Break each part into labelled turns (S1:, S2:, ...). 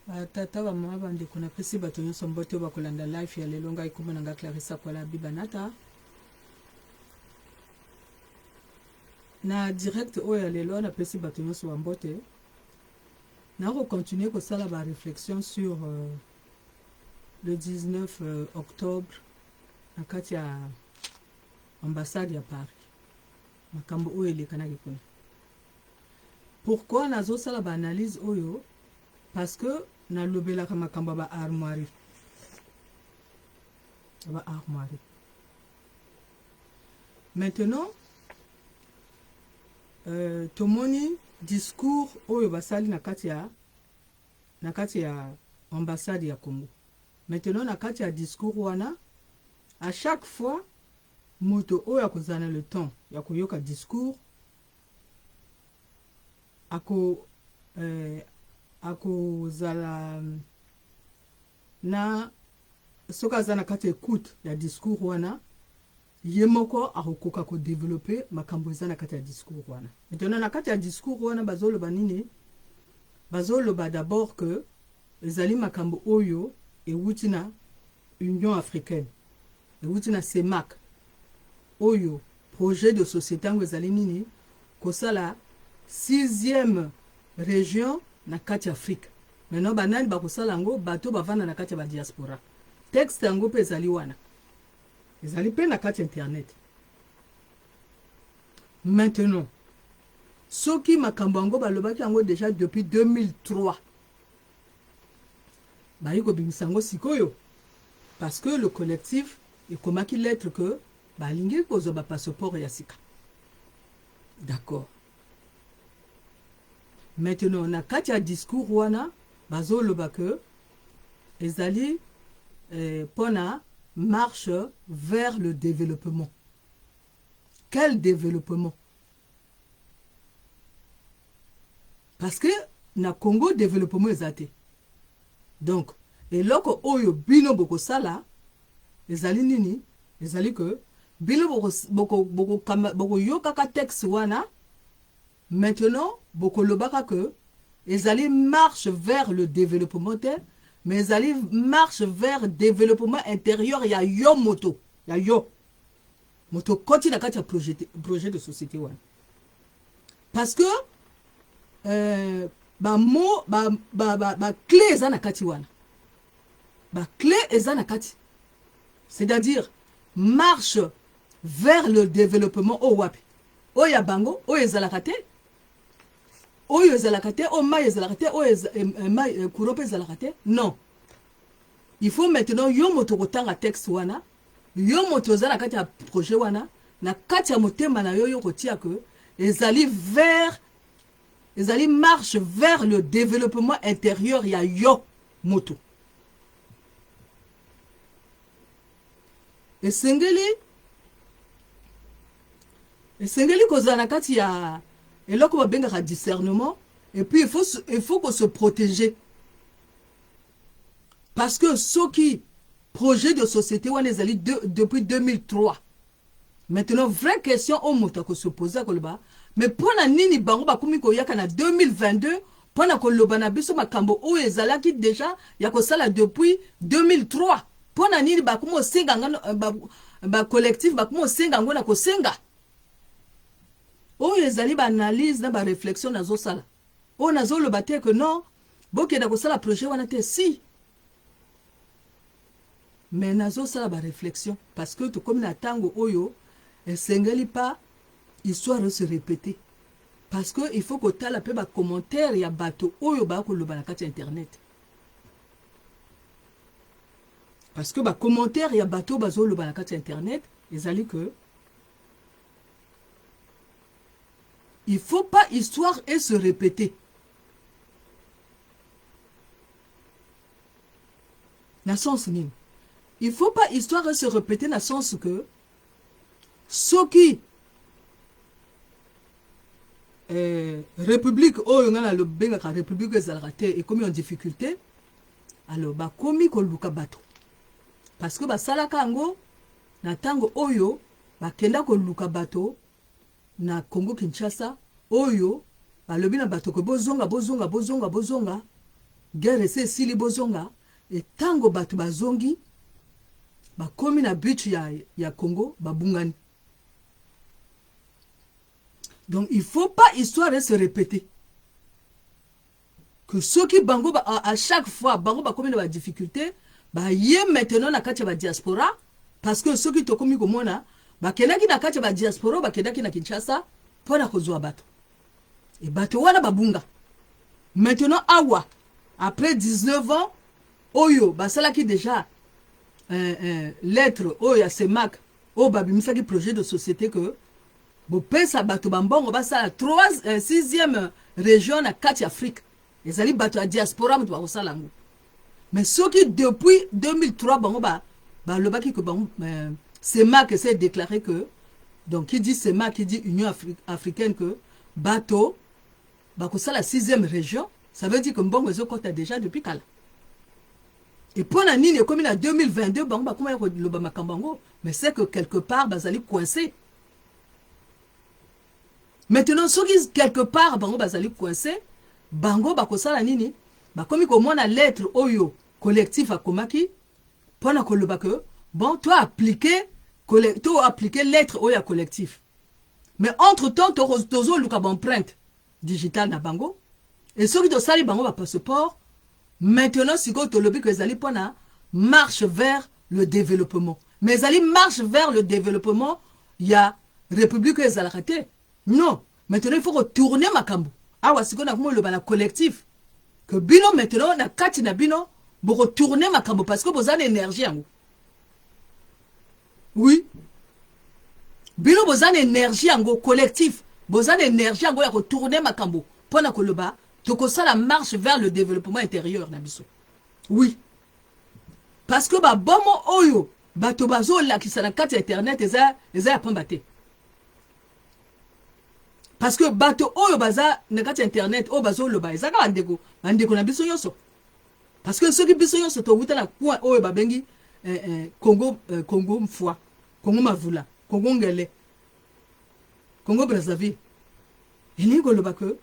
S1: tata ba mama bande kuna pesi bato nyonso mbote bakolanda life ya lelo ngai komona nga Clarissa Kwala Bibanata na direct oyo ya lelo na pesi bato nyonso mbote na continuer ko sala ba réflexion sur le 19 octobre na kati ya ambassade ya Paris makambo oyo elekanaki kuna. Pourquoi nazo sala ba analyse oyo? Parce que na lobelaka makambo ba armoire. Ba armoire. Maintenant tomoni discours oyo basali na kati ya ambassade ya Congo. Maintenant na kati ya discours wana à chaque fois moto oyo akozana le temps ya koyoka discours akozala na soka zana kati écoute ya discours wana yemoko akokoka ko développer makambo zana kati ya discours wana. Maintenant na kati ya discours wana bazoloba nini? Bazoloba d'abord que ezali makambo oyo ewuti na Union africaine, ewuti na CEMAC oyo projet de société ngo ezali nini kosala 6e région na kati Afrique. Maintenant banani bakosala ngo bato bavanda na kati ba diaspora. Texte ngo pe ezali wana. Ezali pe na kati internet. Maintenant soki makambo ngo balobaki ngo déjà depuis 2003. Bayiko bimisango sikoyo parce que le collectif ekomaki lettre que balingi kozo ba passeport ya sika. D'accord. Maintenant na kati ya discours wana bazoloba que ezali pona marche vers le développement. Quel développement? Parce que na Congo développement ezate. Donc eloko oyo bino boko sala ezali nini? Ezali que bino boko yokaka texte wana. Maintenant boko lobaka que ezali marche vers le développement mais ezali marche vers développement intérieur ya yo moto ya yo moto koti na kati ya projet de société wana. Parce que ba clé ezana kati wana. Ba clé ezana kati. C'est-à-dire marche vers le développement o wapi. O ya bango o ezalaka te. Oyo ezalaka te, o mai ezalaka te, o mai kurope ezalaka te. Non. Il faut maintenant yo moto kotanga texte wana, yo moto ezala kati ya projet wana, na kati ya motema na yo kotia que ezali marche vers le développement intérieur ya yo moto. Esengeli kozala kati ya eloko babengaka discernement et puis il faut qu'on se protéger. Parce que ceux qui projet de société wana ezali depuis 2003. Maintenant vraie question au moto ko se poser koloba mais pona nini bango bakomi ko yaka na 2022 pona koloba na biso makambo o ezalaki déjà ya ko sala depuis 2003 pona nini bakomo senga ba collectif bakomo senga ngona ko senga o ezali ba analyse na ba réflexion na zo sala o nazo loba te que non bokenda ko sala projet wana te si. Mais nazo sala ba réflexion parce que to comme na tango oyo esengeli pas histoire se répéter parce que il faut que tala pe ba commentaire ya bato oyo ba ko loba na kati internet parce que ba commentaire ya bato bazo loba na kati internet ezali que il faut pas histoire et se répéter. Na sens nini? Il faut pas histoire et se répéter na sens que soki république oyo ngana le benga ka république ezalaka te et comme en difficulté alors ba komi ko luka bato parce que ba salaka ngo na tango oyo ba kenda ko luka bato na Congo Kinshasa oyo balobi na bato ko bozonga guerre se esili bozonga etango bato bazongi bakomi na but ya Congo babungani. Donc il faut pas histoire se répéter que ceux qui bango à chaque fois bango bakomi na ba difficulté ba yé maintenant na kati ba diaspora parce que ceux qui to komi komona ba kenaki na kati ba diaspora ba kenaki na Kinshasa pona kozwa bato et bato wana babunga maintenant awa après 19 ans oyo basala qui déjà lettre oyo ya Semak o babimisaki projet de société que bo pesa bato bambongo basala 6e région na kati Afrique ezali bato ya diaspora mutu bakosala ngo. Mais ceux qui depuis 2003 bango ba lobaki que bango Semak s'est déclaré que donc qui dit Semak qui dit Union africaine que bato bakosala 6e région, ça veut dire que mbongo ezokota déjà depuis kala. Et pour la nini comme en 2022 bango bakoma loba makambango, mais c'est que quelque part bazali coincé. Maintenant ceux qui quelque part bango bazali coincé bango bakosala nini bakomi ko mona lettre oyo collectif akomaki pona ko loba que bon toi appliquer lettre oyo collectif. Mais entre temps tozo luka ba empreinte digitale na bango et ceux qui do sali bango ba passeport. Maintenant si ko to lobi que ezali pona marche vers le développement. Mais ezali marche vers le développement, il y a république ezalakate. Non, maintenant il faut retourner makambo. Awa siko na kumo loba na collectif que bino maintenant na kati na bino bo retourner makambo parce que bozana énergie yango. Oui. Bino bozana énergie yango collectif, bozana énergie yango ya retourner makambo pona ko loba toko ça la marche vers le développement intérieur na biso. Oui. Parce que ba bomo oyo bato bazo la ki na kati internet eza ya pambate. Parce que bato oyo baza na kati internet o bazo loba ezaka bandeko na biso yoso. Parce que ceux qui biso yoso to wuta na point oyo babengi Congo mfwa, Congo mavula, Congo ngele, Congo Brazzaville. Ini ko loba que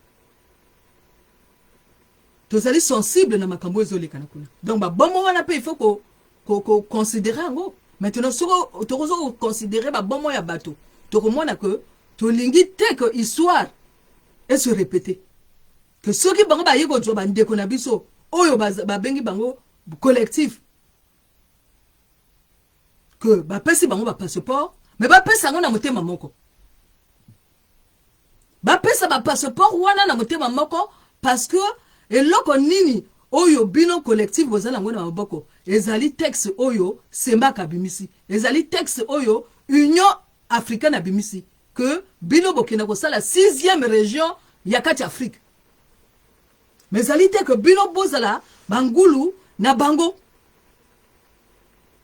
S1: tozali sensible na makambo ezoleka na kuna. Donc ba bomo wana pe il faut ko considérer ngo. Maintenant soko tokozo considérer ba bomo ya bato. Tokomona que tolingi te que histoire et se répéter. Que ceux qui bango ba yeko joba ndeko na biso oyo ba bengi bango collectif. Que ba pesi bango ba passeport, mais ba pesa ngo na motema moko. Ba pesa ba passeport wana na motema moko parce que eloko nini oyo bino collectif bozala ngo na maboko ezali texte oyo Semak abimisi, ezali texte oyo Union africaine abimisi que bino bokena ko sala 6e région ya kati Afrique. Mais ezali te que bino bozala bangulu na bango.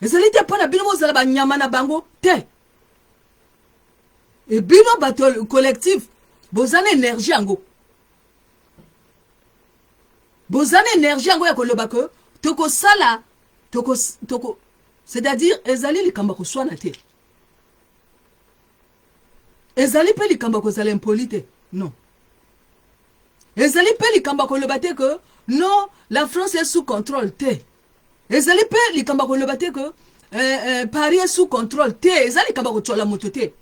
S1: Ezali te pona bino bozala ba nyama na bango te. Et bino bato collectif bozana énergie yango. Bozana énergie yango ya koloba que toko sala toko c'est-à-dire ezali likamba ko swana te. Ezali pe likamba ko zala impolite. Non. Ezali pe likamba ko loba te que non, la France est sous contrôle te. Ezali pe likamba ko loba te que Paris est sous contrôle te. Ezali likamba ko tsola moto te.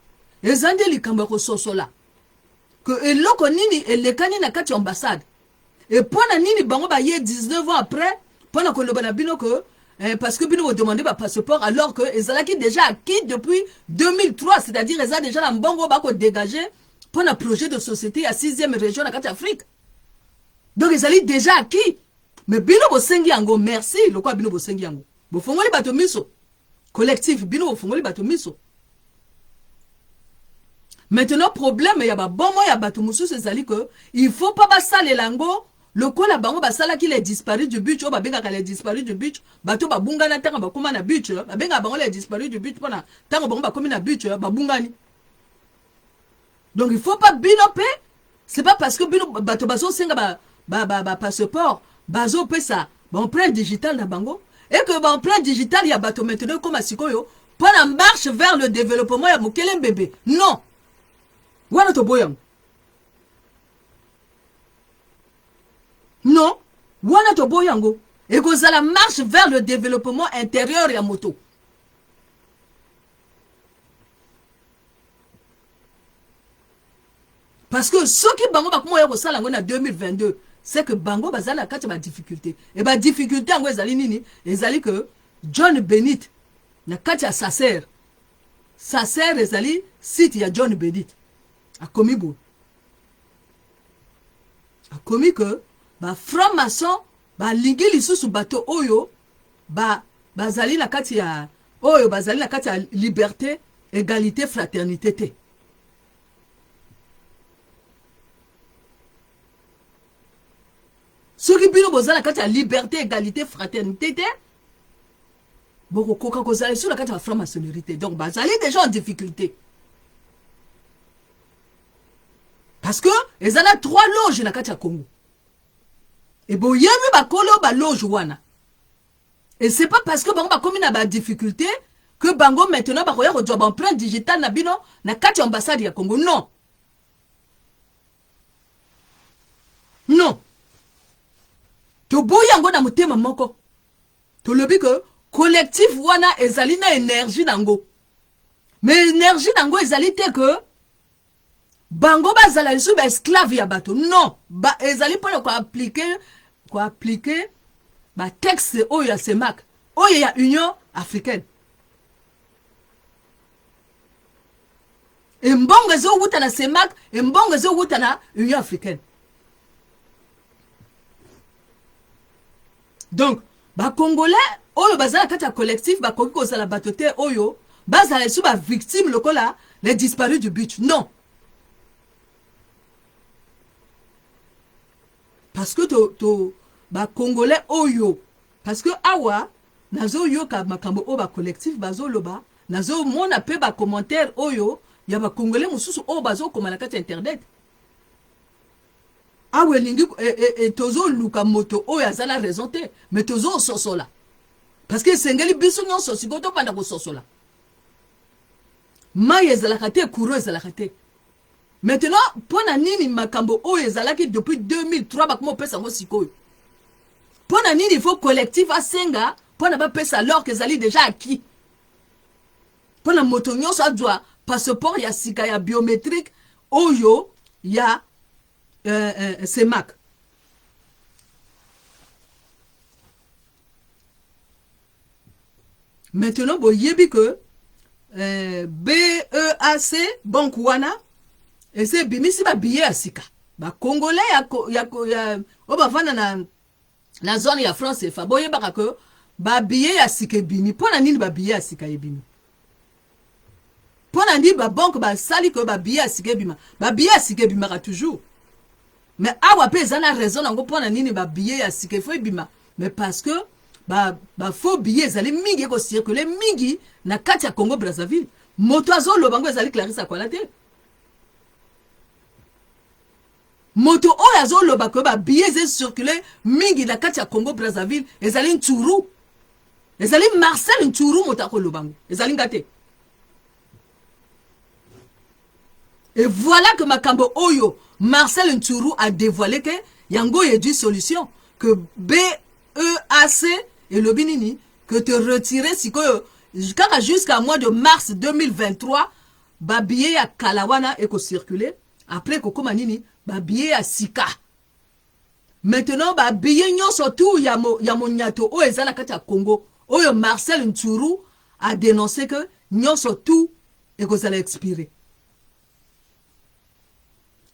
S1: Ezandi likamba ko sosola. Que eloko nini elekani na kati ambassade. Et pona nini bango ba ye 19 ans après pona ko loba na bino que parce que bino vous demandez ba passeport alors que ezalaki déjà acquis depuis 2003, c'est-à-dire eza déjà la mbongo ba ko dégager pona projet de société à 6e région na kati Afrique. Donc ezali déjà acquis. Mais bino bo sengi yango merci lokwa bino bo sengi yango. Bo fongoli bato miso. Collectif bino bo fongoli bato miso. Maintenant problème ya ba bomo ya bato mususu ezali que il faut pas basale lango. Le quoi la bango basala qui les disparu du but, o babenga ka les disparu du but, bato babunga na tanga bakoma na but, babenga bango les disparu du but pona tanga bango bakomi na but, babungani. Donc il faut pas binope, c'est pas parce que bino bato bazo senga ba passeport, bazo pesa, ba empreinte digitale na bango et que ba empreinte digitale ya bato maintenant comme asikoyo, pona marche vers le développement ya mokele bébé. Non. Wana to boyang. Non. wana tobo yango ekozala marche vers le développement intérieur ya moto. Parce que ceux qui bango bakuma ya kosala ngo na 2022, c'est que bango bazala kati ba difficulté. Et ba difficulté ngo ezali nini? Ezali que John Bennett na kati ya sa sœur ezali site ya John Bennett akomi bo. Akomi que ba franc-maçon ba lingi lisusu bato oyo bazali na kati ya oyo bazali na kati ya liberté, égalité, fraternité te. Soki bino bozala kati ya liberté, égalité, fraternité te, boko koka kozala sur la kati ya franc-maçonnerie. Donc bazali déjà en difficulté. Parce que ezala 3 loges na kati ya Congo. Et boyemi bakolo ba loge wana. Et c'est pas parce que bango bakomi na ba difficulté que bango maintenant bakoya ko job empreinte digitale na bino na kati ya ambassade ya Congo. Non. Non. To boyango na mutema moko. To lobi que collectif wana ezali na énergie nango. Mais énergie nango ezali te que bango bazala lisu ba esclave ya bato. Non. Ba ezali pas ko appliquer ba texte oyo ya CEMAC. Oyo ya Union africaine. Et mbongo zo wuta na CEMAC, et mbongo zo wuta na Union africaine. Donc, ba Congolais, oyo bazala kati ya collectif, ba koki kozala batote oyo, bazala sou ba victime lokola, les disparus du but. Non. Parce que ba Congolais oyo, parce que awa, nazo yoka makambo o ba collectif, bazo loba, nazo mona pe ba commentaire oyo, ya ba Congolais mususu o bazo komana kati internet. Awe lingi tozo luka moto oyo azala raison te, mais tozo sosola. Parce que sengeli biso nyonso sikoto panda ko sosola. Maye ezalaka te, kuro ezalaka te. Maintenant, pona nini makambo oyo ezalaki depuis 2003 bakoma pesa ngo sikoyo. Pona nini il faut collectif asenga, pona ba pesa alors que ezali déjà acquis. Pona moto nyonso adwa passeport ya sika ya biométrique oyo ya CEMAC. Maintenant, vous voyez que BEAC, Banque Wana, et c'est bimisi ba billet à sika. Ba Congolais ya na zone ya France fa boye baka que ba billet ya sika bimi. Pona nini ba billet à sika bimi. Pona nini ba banque ba sali que ba billet à sika bima. Ba billet à sika bima toujours. Mais awa pe zana raison nango pona nini ba billet ya sika fo bima. Mais parce que ba faux billet zali mingi ko circuler mingi na kati ya Congo Brazzaville. Moto azo lobango zali Clarisse Akwala te. Moto oyo azo loba ko ba billet ze circuler mingi na kati ya Congo Brazzaville ezali Nturu. Ezali Marcel Nturu moto ko lobango. Ezali ngate. Et voilà que makambo oyo Marcel Nturu a dévoilé que yango y a une solution que BEAC et le Binini que te retirer si que jusqu'à mois de mars 2023 ba billet à Kalawana et ko circuler après ko komanini ba billet à Sika. Maintenant ba billet nyonso tout ya monyato o ezala kati ya Congo oyo Marcel Nturu a dénoncé que nyonso tout et ko ça expirer.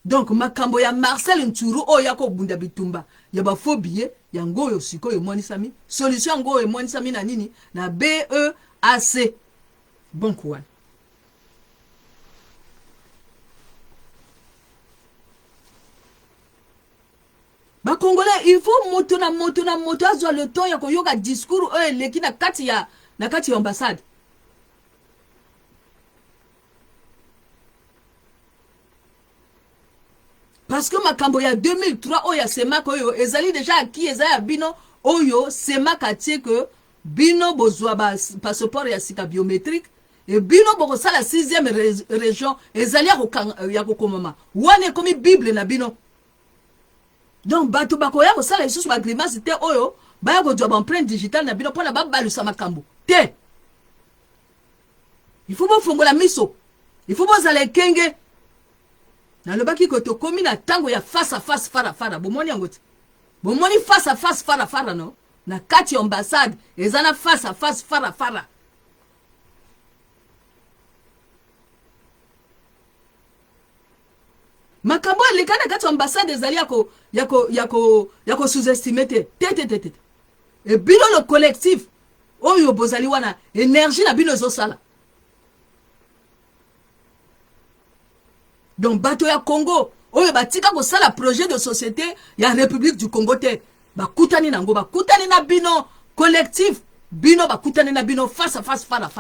S1: Donc makambo ya Marcel Nturu o yako bunda bitumba ya ba faux billet ya ngoyo sikoyo monisami solution ngoyo monisami na nini na BEAC bon quoi. Ba Congolais il faut moto na azwa le temps ya koyoka discours leki na kati ya ambassade. Parce que makambo ya 2003 oyo ya CEMAC oyo ezali déjà acquis ezali bino oyo CEMAC atie que bino bozwa ba passeport ya sika biométrique et bino boko sala 6e région ezali ya kokomama wane komi bible na bino.
S2: donc bato bakoya kosala lisusu bagrimase te oyo baya kozwa baempreinte digitale na bino mpona babalusa makambo te. Il faut bofongola miso, il faut bozala ekenge. Nalobaki ko tokomi na tango ya face à face fara bomoni yango te. Bomoni face à face fara no na kati ambassade ezana face à face fara. Makambo lekana kati ambassade ezali yako sous-estimer te. Et bino le collectif oyo bozali wana énergie na bino zo sala. Donc bato ya Congo oyo batika ko sala projet de société ya République du Congo te bakutani nango bakutani na bino collectif bino bakutani na bino face à face fara.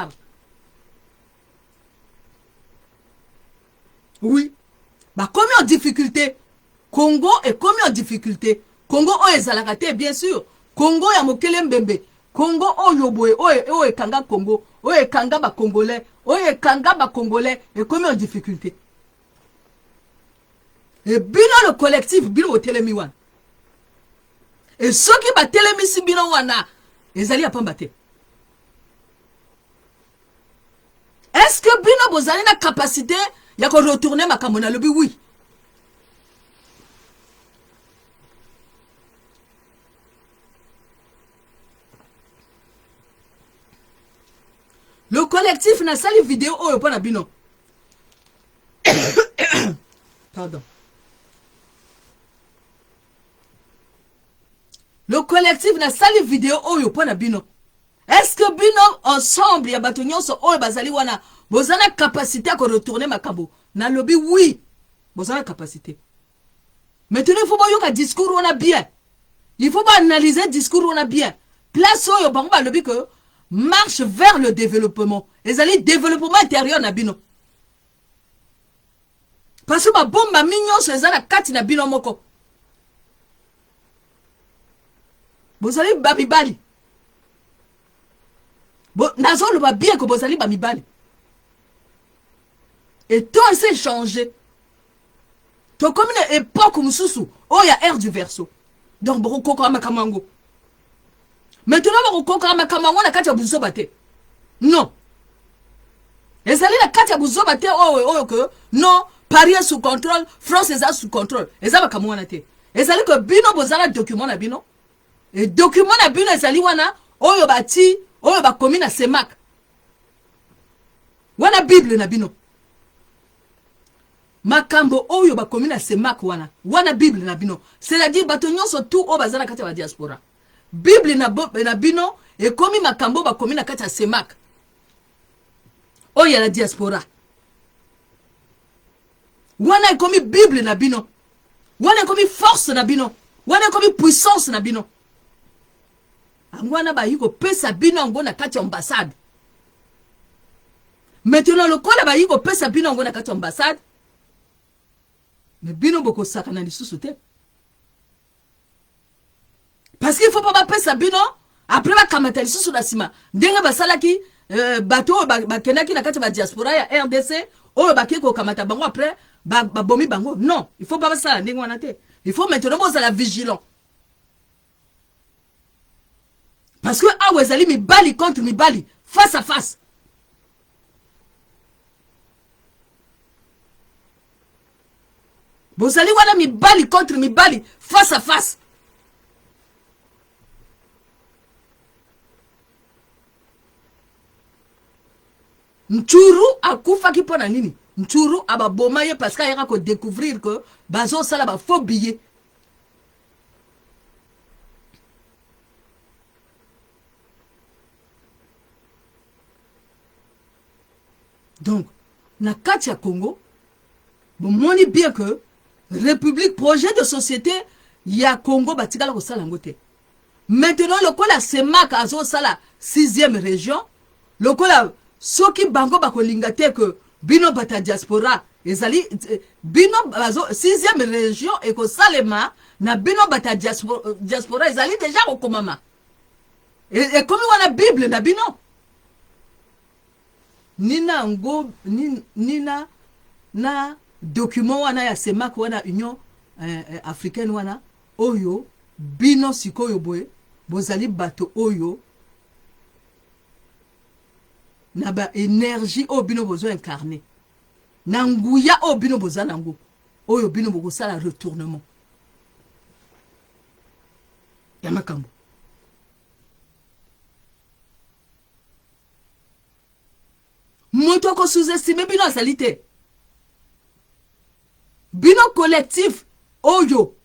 S2: Oui, bakomi en difficulté. Congo est commis en difficulté. Congo oyo ezalaka te bien sûr. Congo ya mokele mbembe. Congo oyo boye oyo ekanga Congo oyo ekanga ba Congolais oyo ekanga ba Congolais est commis en difficulté. Et bino le collectif bino au telemi wana. Et ceux qui ba telemi si bino wana ezali apamba te. Est-ce que bino bozali na capacité ya ko retourner makambo na lobi? Oui. Le collectif na sali vidéo oyo pona bino. Pardon. Le collectif na sali vidéo oyo pona bino. Est-ce que bino ensemble ya bato nyonso oyo bazali wana bozana capacité à retourner makambo na lobi? Oui. Bozana capacité. Maintenant il faut pas yoka discours on a bien. Il faut pas analyser discours on a bien. Place oyo bango ba lobi que marche vers le développement. Ezali développement intérieur na bino. Parce que ba bomba mignon so ezala kati na bino moko. Bozali ba mibali. Nazo le ba bien que bozali ba mibali. Et tout s'est changé. To comme une époque mususu, oh ya ère du verso. Donc boko ko makamango. Maintenant boko ko makamango na kati ya buzo bate. Non. Ezali na kati ya buzo bate oh que non, Paris est sous contrôle, France est sous contrôle. Ezaba kamwana te. Ezali que bino bozala document na bino. Et document na bino ezali wana oyo bati oyo bakomi na semak. Wana Bible na bino. Makambo oyo bakomi na semak wana Bible na bino. C'est-à-dire bato nyonso tout o bazala kati ya diaspora. Bible na bino e komi makambo bakomi na kati ya semak. Oyo la diaspora. Wana e komi Bible na bino. Wana e komi force na bino. Wana e komi puissance na bino. Angwana ba yiko pesa bino ango na kati ambassade. Maintenant le kola ba yiko pesa bino ango na kati ambassade. Mais bino boko sakana lisusu te. Parce qu'il faut pas pesa bino après ba kamata lisusu na sima. Ndenga basalaki bato ba kenaki na kati ba diaspora ya RDC oyo ba kiko kamata bango après ba bomi bango. Non, il faut pas ça ndenga wana te. Il faut maintenant bozala vigilant. Parce que ah ouais, mi bali contre mi bali face à face. Bozali wana mi bali contre mi bali face à face. Nchuru akufa ki pona nini? Nchuru ababoma ye parce qu'il y a ko découvrir que bazo sala ba faux billet. Donc, na kati ya Congo, bon, moni bien que République, projet de société, ya Congo batikala ko sala ngote. Maintenant, le kola semak azo sala 6e région, le kola soki bango bako lingate que bino bata diaspora, ezali bino bazo 6e région et ko salema na bino bata diaspora ezali déjà ko komama. Et comme on a Bible na bino. Nina ngo nina na document wana ya semak wana Union africaine wana oyo bino sikoyo boye bozali bato oyo na ba énergie oyo bino bozo incarné na nguya oyo bino boza nango oyo bino bokosala retournement ya makambo. Moto ko sous-estimé bino azali te. Bino collectif oyo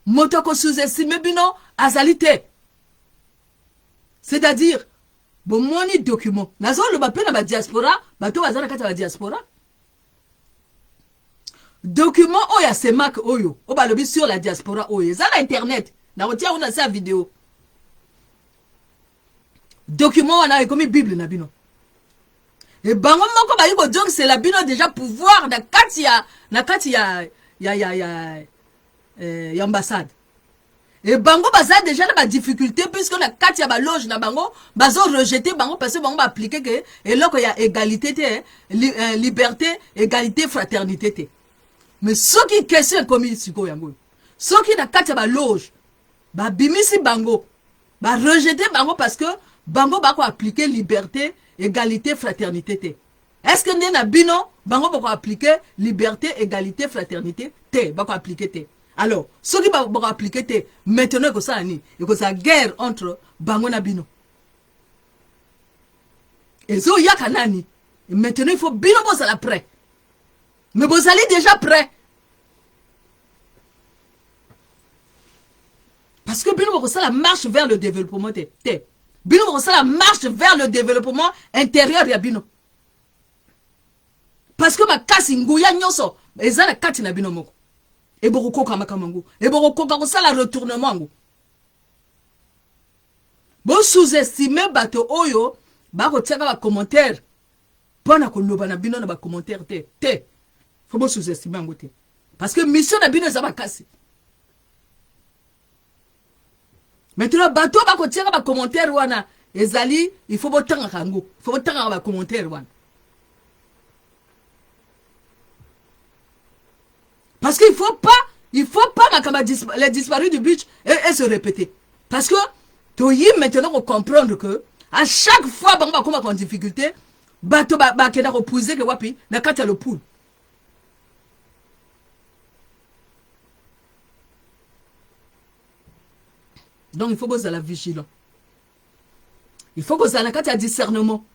S2: moto ko sous-estimé bino azali te. C'est-à-dire bon moni document nazo le bape na ba diaspora bato bazana kata ba diaspora document oyo semak oyo o ba lobi sur la diaspora oyo za na internet na otia ona sa vidéo document wana comme bible na bino. Et bango moko ba yiko donc c'est la bino déjà pouvoir na kati ya ambassade. Et bango baza déjà na ba difficulté puisque na kati ya ba loge na bango bazo rejeter bango parce que bango ba appliquer que eloko ya égalité te liberté, égalité, fraternité te. Mais ce qui question comme siko yango. Ce qui na kati ya ba loge ba bimisi bango ba rejeter bango parce que bango ba ko appliquer liberté, égalité, fraternité te. Est-ce que ndena bino bango bako appliquer liberté, égalité, fraternité te bako appliquer te. Alors ceux qui bako appliquer te maintenant que ça ni et que ça guerre entre bango na bino. Et zo yaka nani et maintenant il faut bino bozala prêt. Mais bozali déjà prêt. Parce que bino bako ça la marche vers le développement te. Bino bako ça la marche vers le développement intérieur ya bino. Parce que ma kasi nguya nyoso ezala kati na bino moko. Et boko koka makamangu. Et boko koka ko ça la retournement ngo. Bon sous-estimer bato oyo ba ko tiaka ba commentaire. Pona ko loba na bino na ba commentaire te. Faut bon sous-estimer ngo te. Parce que mission na bino za ba kasi. Maintenant bato ba ko tiaka ba commentaire wana ezali il faut botanga kango. Il faut botanga ba commentaire wana. Parce qu'il faut pas les disparus du beach et se répéter. Parce que tu y maintenant comprendre que à chaque fois banga comme en difficulté, bato ba kena reposer que wapi na kata le pool. Donc il faut que vous soyez vigilant. Il faut que vous ayez un discernement.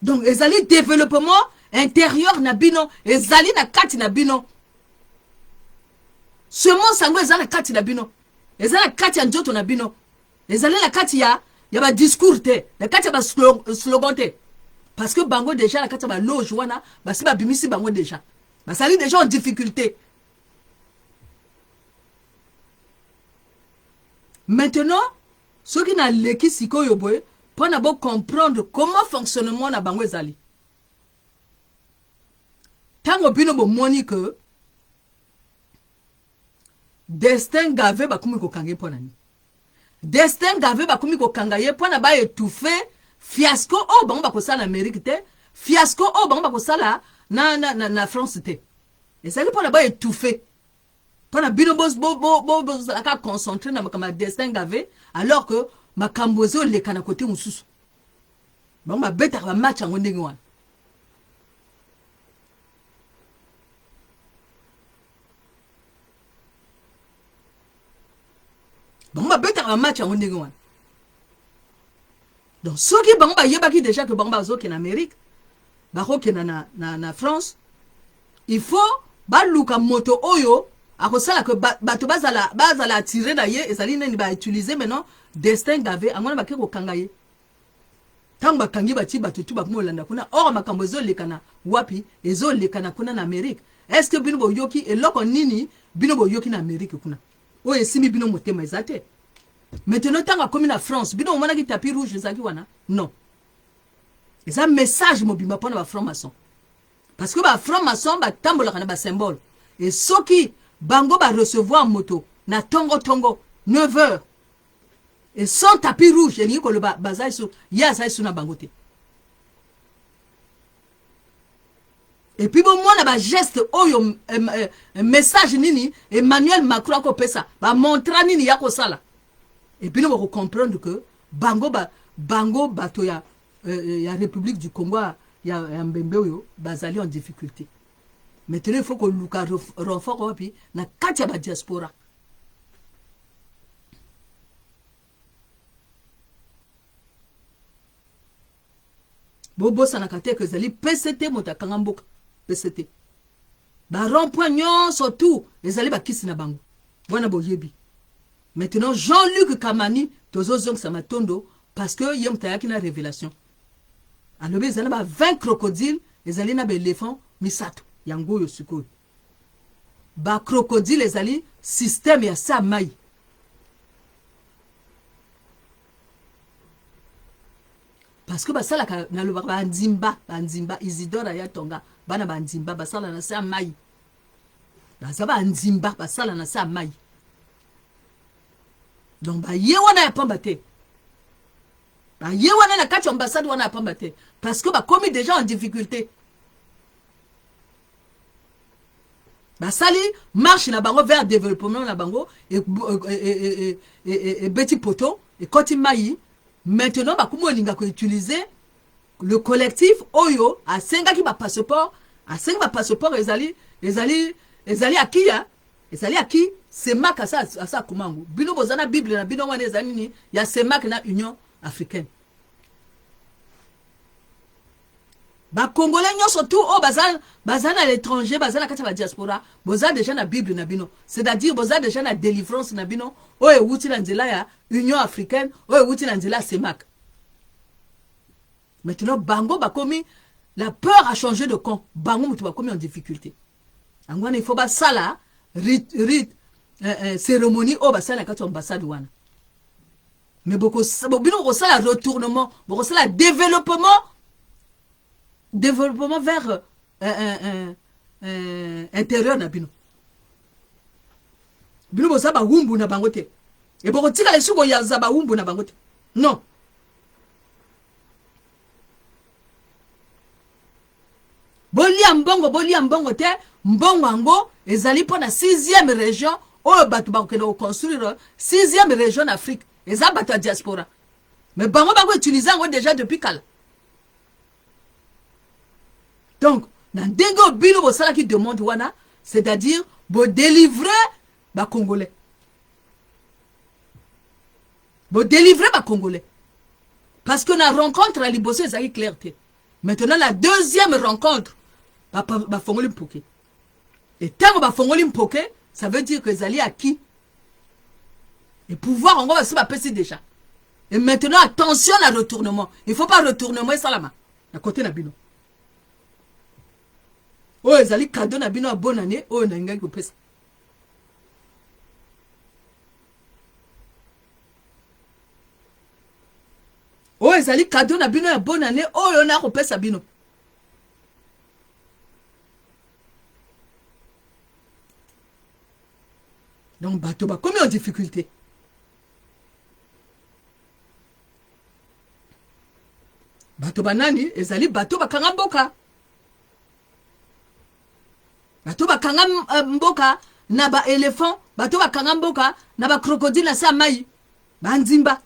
S2: Donc, ezali développement intérieur na bino, ezali na kati na bino. Seulement sango ezali na kati na bino. Ezali na kati ya njoto na bino. Ezali na kati ya ba discours te, na kati ya ba slogan te. Parce que bango déjà na kati ya ba loge wana, basi ba bimisi bango déjà. Basali déjà en difficulté. Maintenant, ceux qui na leki sikoyo boye pour d'abord comprendre comment fonctionnement na bango ezali. Tango bino bo moni que destin gavé ba kumi ko kange pona ni. Destin gavé ba kumi ko kangaye pona ba étouffer fiasco o bango ba ko sala Amérique te, fiasco o bango ba ko sala na France te. Et ça pona ba étouffer. Pona bino bo la ka concentrer na ma destin gavé alors que makambozo le kana côté mususu. Bon ma beta ba match en ndenge wana. Bon ma beta ba match en ndenge wana. Donc ceux qui bango ba yebaki déjà que bango bazo en Amérique, ba ko na France, il faut ba luka moto oyo akosala que bato bazala tirer na ye ezali neni ba utiliser maintenant destin gavé amona ba keko kangaye. Tant ba kangi ba ti bato tu ba molanda kuna or makambo zo lekana wapi ezo lekana kuna na Amérique. Est-ce que bino bo yoki eloko nini bino bo yoki na Amérique kuna? O esimi bino motema ezate. Maintenant tant comme na France bino mona ki tapis rouge ezaki wana? Non. Et ça message mobima pona ba franc-maçon. Parce que ba franc-maçon ba tambola kana ba symbole. Et ceux qui bango va recevoir moto na tongo 9 heures et sans tapis rouge et ni ko le bazai sur ya sai suna bangote. Et puis bon moi na ba geste oyo message nini Emmanuel Macron ko pesa ba montra nini ya ko sala. Et puis nous va comprendre que bango bato ya République du Congo ya Mbembe oyo bazali en difficulté. Maintenant il faut que luka renfort wapi na kati ya ba diaspora. Bobo sanakate que zali PCT motakanga mboka PCT. Ba rond-point nyonso tout ezali ba kisi na bango. Bwana boyebi. Maintenant Jean-Luc Kamani tozozong sa matondo parce que yem tayaki na révélation. Alobi ezali ba 20 crocodiles ezali na ba éléphant misato yango yo sikoyo. Ba crocodile ezali système ya sa mai. Parce que basala na lo ba nzimba Isidore ya tonga bana ba nzimba basala na sa mai. Basaba nzimba basala na sa mai. Donc ba ye wana ya pamba te. Ba ye wana na kati ambassade wana ya pamba te parce que ba commis déjà en difficulté. Ba sali marche na bango vers développement na bango et petit poteau et koti mai. Maintenant ba kumo linga ko utiliser le collectif oyo a senga ki ba passeport ezali akia ezali aki semak asa kumangu bino bozana bible na bino wana ezali ni ya semak na Union africaine ba congolais nyonso tout o bazana à l'étranger bazana kati ba diaspora boza déjà na bible na bino c'est-à-dire boza déjà na délivrance na bino o ewuti na nzela ya Union africaine o ewuti na nzela semak. Maintenant bango bakomi la peur a changé de camp bango mutu bakomi en difficulté angwana il faut ba sala rite cérémonie o ba sala kati ambassade wana mais boko bino ko sala retournement boko sala développement vers intérieur na bino boza ba humbu na bango te et boko tika les suko ya za ba humbu na bango te non. Bolia mbongo te mbongo ango ezali po na 6e région oyo batu bakokende construire 6e région d'Afrique eza bato ya diaspora mais bango bako utiliser ango déjà depuis kala. Donc na ndenge bino bosala ki demande wana c'est-à-dire bo délivrer ba congolais parce que la rencontre à Liboso ezali clarté. Maintenant la deuxième rencontre ba fongoli mpoke et tant ba fongoli mpoke ça veut dire que ezali acquis et pouvoir on va se passer déjà. Et maintenant attention à retournement, il faut pas retournement salama na côté na bino o ezali cadeau na bino a bonne année o na ngai ko pesa o ezali cadeau na bino ya bonne année o yo na ko pesa bino. Donc bato ba comme en difficulté. Bato banani ezali bato bakanga mboka. Bato bakanga mboka na ba éléphant, bato bakanga mboka na ba crocodile na sa mai. Ba nzimba.